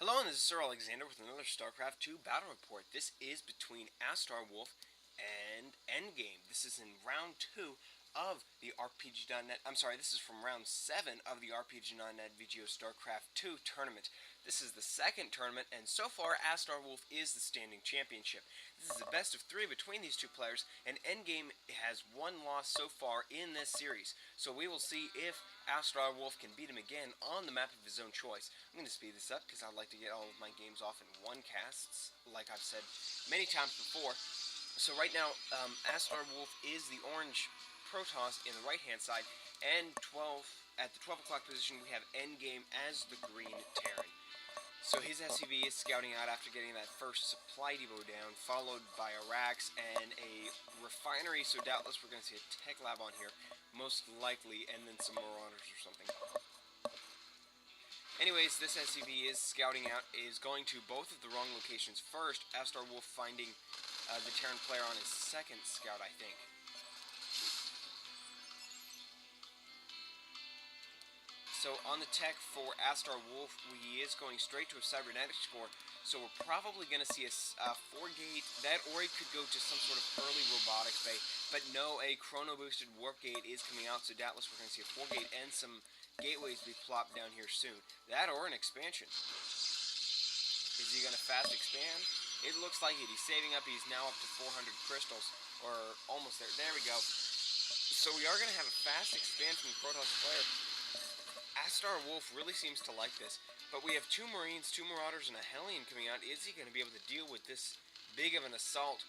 Hello, and this is Sir Alexander with another Starcraft 2 battle report. This is between Astarwulf and Endgame. This is in round 2 of the RPG.net. I'm sorry, this is from round 7 of the RPG.net VGO Starcraft 2 tournament. This is the second tournament, and so far Astarwulf is the standing championship. This is a best of 3 between these two players, and Endgame has one loss so far in this series. So we will see if Astarwulf can beat him again on the map of his own choice. I'm going to speed this up because I like to get all of my games off in one casts, like I've said many times before. So right now, Astarwulf is the orange Protoss in the right-hand side, and at the 12 o'clock position we have Endgame as the green Terran. So his SCV is scouting out after getting that first supply depot down, followed by a Rax and a refinery, so doubtless we're going to see a tech lab on here, most likely, and then some Marauders or something. Anyways, this SCV is scouting out, is going to both of the wrong locations first. Astarwulf finding the Terran player on his second scout, I think. So on the tech for Astarwulf, he is going straight to a cybernetics core, so we're probably going to see a 4-gate. That or it could go to some sort of early robotics bay, but no, a chrono-boosted warp gate is coming out, so doubtless we're going to see a 4-gate and some gateways be plopped down here soon. That or an expansion. Is he going to fast expand? It looks like it. He's saving up. He's now up to 400 crystals, or almost there. There we go. So we are going to have a fast expand from the Protoss player. Astarwulf really seems to like this, but we have 2 Marines, 2 Marauders, and a Hellion coming out. Is he going to be able to deal with this big of an assault?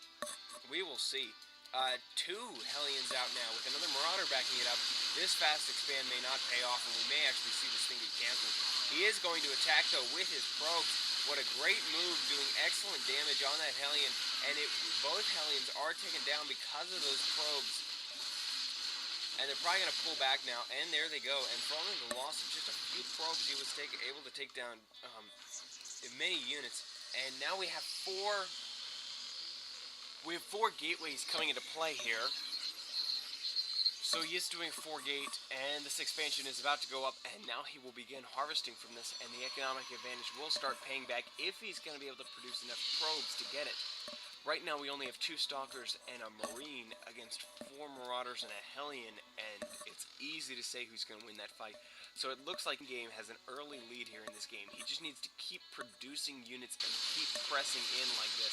We will see. 2 Hellions out now with another Marauder backing it up. This fast expand may not pay off, and we may actually see this thing get canceled. He is going to attack, though, with his probes. What a great move, doing excellent damage on that Hellion, and both Hellions are taken down because of those probes. And they're probably going to pull back now, and there they go. And for only the loss of just a few probes, he was able to take down many units. And now we have 4 gateways coming into play here. So he is doing 4-gate, and this expansion is about to go up, and now he will begin harvesting from this, and the economic advantage will start paying back if he's going to be able to produce enough probes to get it. Right now we only have 2 Stalkers and a Marine against 4 Marauders and a Hellion, and it's easy to say who's going to win that fight. So it looks like Endgame has an early lead here in this game. He just needs to keep producing units and keep pressing in like this,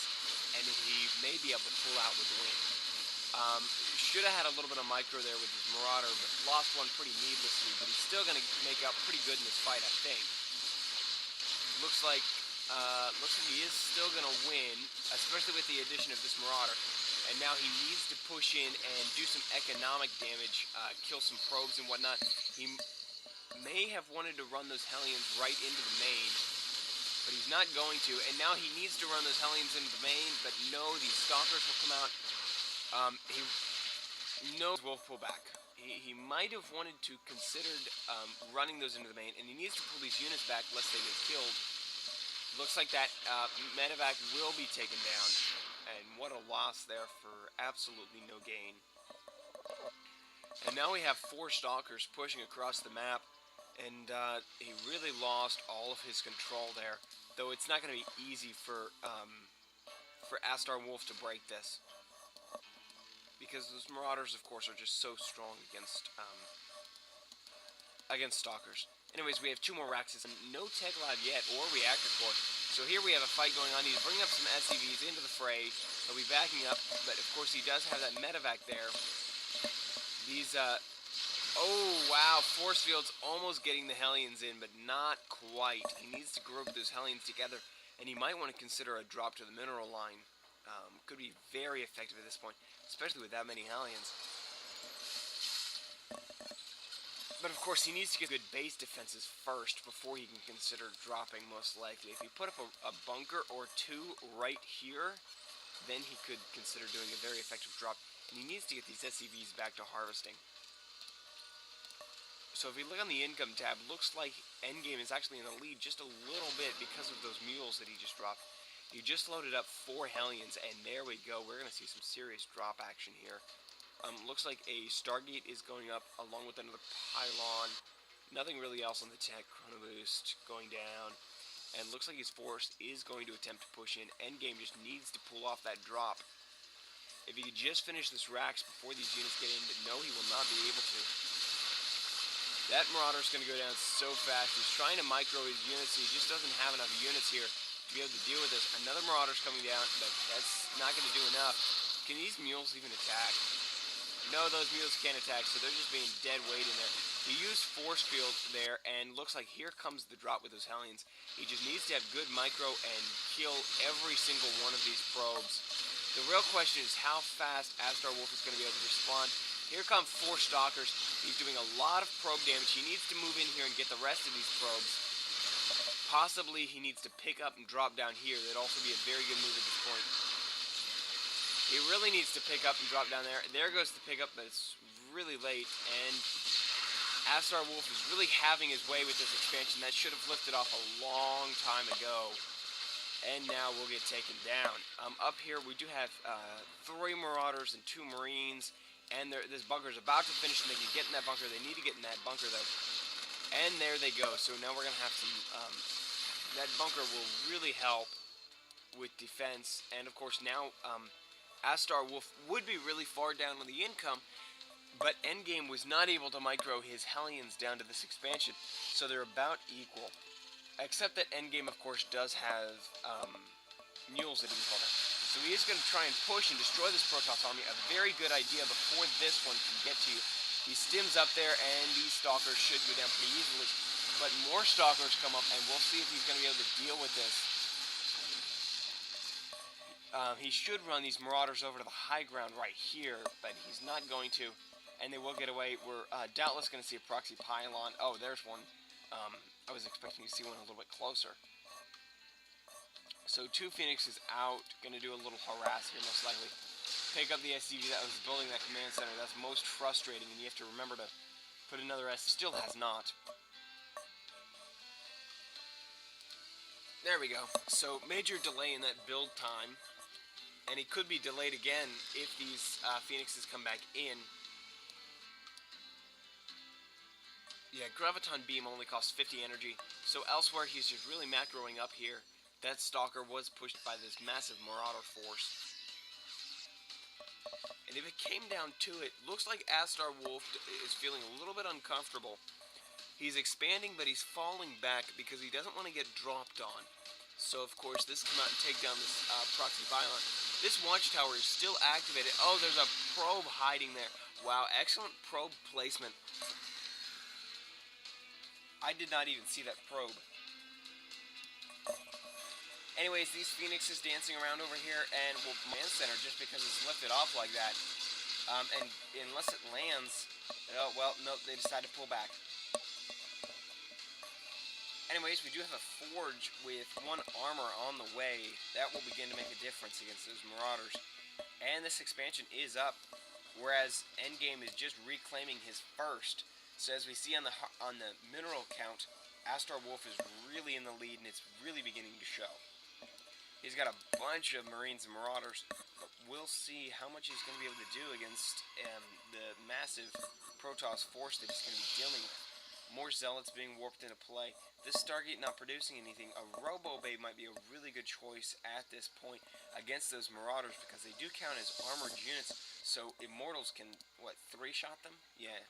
and he may be able to pull out with the win. Should have had a little bit of micro there with his Marauder, but lost one pretty needlessly, but he's still going to make out pretty good in this fight, I think. Looks like he is still going to win, especially with the addition of this Marauder. And now he needs to push in and do some economic damage, kill some probes and whatnot. He may have wanted to run those Hellions right into the main, but he's not going to. And now he needs to run those Hellions into the main, but no, these Stalkers will come out. He knows Wolf pull back. He might have wanted to considered running those into the main, and he needs to pull these units back lest they get killed. Looks like that medevac will be taken down, and what a loss there for absolutely no gain. And now we have 4 Stalkers pushing across the map, and he really lost all of his control there, though it's not going to be easy for Astarwulf to break this, because those Marauders, of course, are just so strong against Stalkers. Anyways, we have 2 more Raxes, and no Tech Lab yet, or Reactor Core. So here we have a fight going on. He's bringing up some SCVs into the fray. He'll be backing up, but of course he does have that medevac there. These, oh wow, Force Field's almost getting the Hellions in, but not quite. He needs to group those Hellions together, and he might want to consider a drop to the mineral line. Could be very effective at this point, especially with that many Hellions. But of course, he needs to get good base defenses first before he can consider dropping, most likely. If he put up a bunker or 2 right here, then he could consider doing a very effective drop. And he needs to get these SCVs back to harvesting. So if we look on the income tab, looks like Endgame is actually in the lead just a little bit because of those mules that he just dropped. He just loaded up 4 Hellions, and there we go. We're going to see some serious drop action here. Looks like a Stargate is going up along with another pylon. Nothing really else on the tech. Chrono boost going down. and looks like his force is going to attempt to push in. Endgame just needs to pull off that drop. If he could just finish this Rax before these units get in, but no, he will not be able to. That Marauder's going to go down so fast. He's trying to micro his units. He just doesn't have enough units here to be able to deal with this. Another Marauder's coming down, but that's not going to do enough. Can these mules even attack? No, those mules can't attack, so they're just being dead weight in there. He used force field there, and looks like here comes the drop with those Hellions. He just needs to have good micro and kill every single one of these probes. The real question is how fast Astarwulf is going to be able to respond. Here come 4 Stalkers. He's doing a lot of probe damage. He needs to move in here and get the rest of these probes. Possibly he needs to pick up and drop down here. That'd also be a very good move at this point. He really needs to pick up and drop down there. There goes the pickup, but it's really late. And Astarwulf is really having his way with this expansion. That should have lifted off a long time ago. And now we'll get taken down. Up here we do have 3 Marauders and 2 Marines. And this bunker is about to finish, and they can get in that bunker. They need to get in that bunker, though. And there they go. So now we're going to have some... that bunker will really help with defense. And, of course, now Astarwulf would be really far down on the income, but Endgame was not able to micro his Hellions down to this expansion. So they're about equal. Except that Endgame, of course, does have mules that he can call down. So he is going to try and push and destroy this Protoss army. A very good idea before this one can get to you. He stims up there, and these Stalkers should go down pretty easily. But more Stalkers come up, and we'll see if he's going to be able to deal with this. He should run these Marauders over to the high ground right here, but he's not going to. And they will get away. We're doubtless going to see a proxy pylon. Oh, there's one. I was expecting to see one a little bit closer. So 2 Phoenixes out, going to do a little harass here most likely. Pick up the SCV that was building that command center. That's most frustrating, and you have to remember to put another S. Still has not. There we go. So major delay in that build time, and he could be delayed again if these Phoenixes come back in. Yeah, Graviton Beam only costs 50 energy, so elsewhere he's just really macroing up here. That Stalker was pushed by this massive Marauder force. And if it came down to it, looks like Astarwulf is feeling a little bit uncomfortable. He's expanding, but he's falling back because he doesn't want to get dropped on. So, of course, this come out and take down this proxy pylon. This watchtower is still activated. Oh, there's a probe hiding there. Wow, excellent probe placement. I did not even see that probe. Anyways, these Phoenixes dancing around over here, and well, command center just because it's lifted off like that. And unless it lands, oh well, nope, they decide to pull back. Anyways, we do have a forge with 1 armor on the way. That will begin to make a difference against those Marauders. And this expansion is up, whereas Endgame is just reclaiming his first. So as we see on the mineral count, Astarwulf is really in the lead, and it's really beginning to show. He's got a bunch of Marines and Marauders, but we'll see how much he's going to be able to do against the massive Protoss force that he's going to be dealing with. More Zealots being warped into play. This Stargate not producing anything. A Robo-Bay might be a really good choice at this point against those Marauders because they do count as armored units, so Immortals can, what, 3-shot them? Yeah.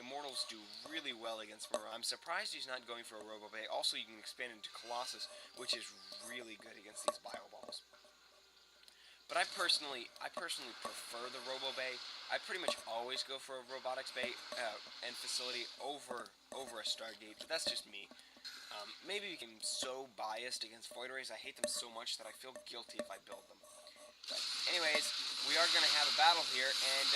Immortals do really well against Marauders. I'm surprised he's not going for a Robo-Bay. Also, you can expand into Colossus, which is really good against these Bioballs. But I personally prefer the Robo-Bay. I pretty much always go for a Robotics Bay and facility over a Stargate, but that's just me. Maybe I'm so biased against Void Rays. I hate them so much that I feel guilty if I build them. But anyways, we are going to have a battle here, and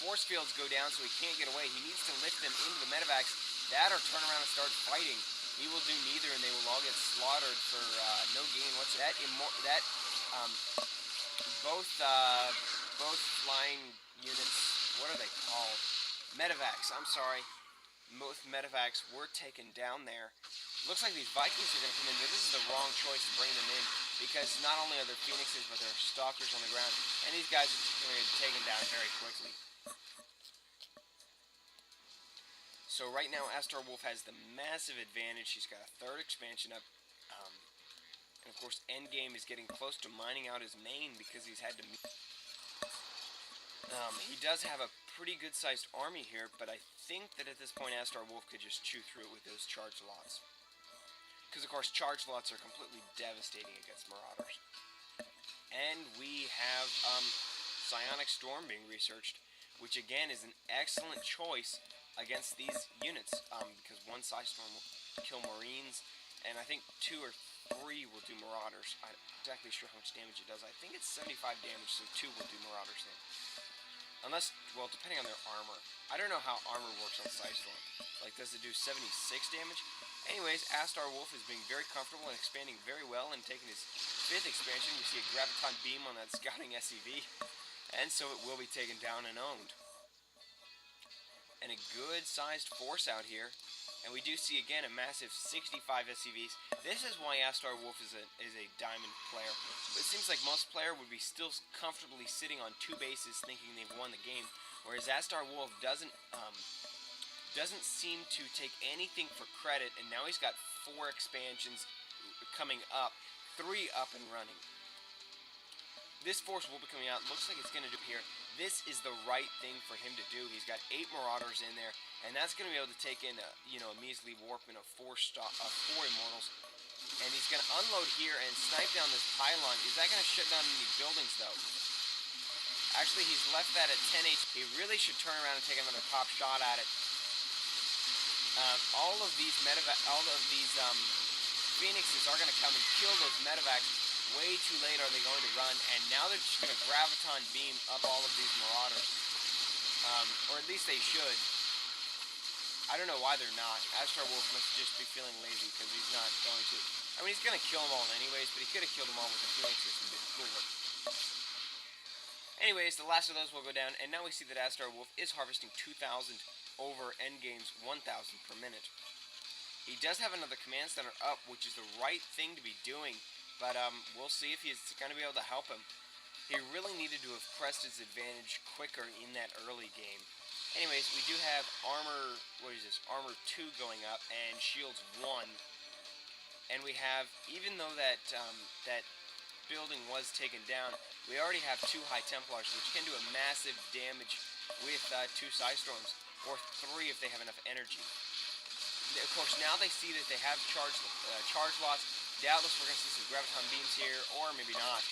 force fields go down so he can't get away. He needs to lift them into the medevacs. That or turn around and start fighting. He will do neither, and they will all get slaughtered for no gain whatsoever. Both flying units, what are they called? Medevacs, I'm sorry. Both medevacs were taken down there. Looks like these Vikings are going to come in, but this is the wrong choice to bring them in, because not only are there Phoenixes, but there are Stalkers on the ground, and these guys are just going to get taken down very quickly. So So right now, Astarwulf has the massive advantage. He's got a third expansion up. And of course, Endgame is getting close to mining out his main because he's had to... he does have a pretty good-sized army here, but I think that at this point, Astarwulf could just chew through it with those charge lots. Because, of course, charge lots are completely devastating against Marauders. And we have Psionic Storm being researched, which again is an excellent choice against these units, because one Psi Storm will kill Marines, and I think 2 or 3 will do Marauders. I'm not exactly sure how much damage it does. I think it's 75 damage, so 2 will do Marauders then. Unless, well, depending on their armor. I don't know how armor works on Psi Storm. Like, does it do 76 damage? Anyways, Astarwulf is being very comfortable and expanding very well and taking his 5th expansion. You see a Graviton Beam on that scouting SCV, and so it will be taken down and owned. And a good-sized force out here. And we do see, again, a massive 65 SCVs. This is why Astarwulf is a diamond player. But it seems like most player would be still comfortably sitting on 2 bases thinking they've won the game. Whereas Astarwulf doesn't seem to take anything for credit. And now he's got 4 expansions coming up. 3 up and running. This force will be coming out. Looks like it's going to do here. This is the right thing for him to do. He's got 8 Marauders in there, and that's going to be able to take in a measly warpment of 4 Immortals. And he's going to unload here and snipe down this pylon. Is that going to shut down any buildings, though? Actually, he's left that at 10 HP. He really should turn around and take another pop shot at it. All of these Phoenixes are going to come and kill those medevacs. Way too late are they going to run, and now they're just going to Graviton Beam up all of these Marauders. Or at least they should. I don't know why they're not. Astarwulf must just be feeling lazy because he's not going to. I mean, he's going to kill them all anyways, but he could have killed them all with the Phoenixes and been cooler. Anyways, the last of those will go down, and now we see that Astarwulf is harvesting 2,000 over Endgame's 1,000 per minute. He does have another command center up, which is the right thing to be doing. But we'll see if he's going to be able to help him. He really needed to have pressed his advantage quicker in that early game. Anyways, we do have armor, armor 2 going up and shields 1. And we have, even though that building was taken down, we already have 2 High Templars, which can do a massive damage with 2 Psi Storms, or 3 if they have enough energy. Of course, now they see that they have charge lots. Doubtless we're going to see some Graviton Beams here, or maybe not.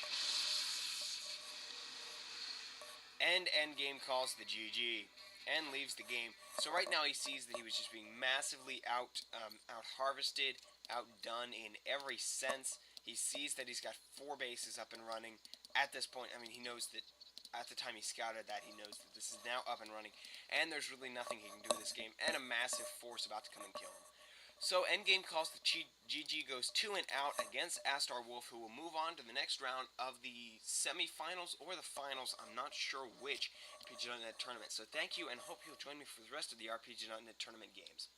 And Endgame calls the GG, and leaves the game. So right now he sees that he was just being massively out-harvested, outdone in every sense. He sees that he's got 4 bases up and running. At this point, I mean, he knows that at the time he scouted that, he knows that this is now up and running. And there's really nothing he can do in this game, and a massive force about to come and kill him. So Endgame calls the GG, goes 2 and out against Astarwulf, who will move on to the next round of the semifinals or the finals. I'm not sure which RPG.net tournament. So thank you, and hope you'll join me for the rest of the RPG.net tournament games.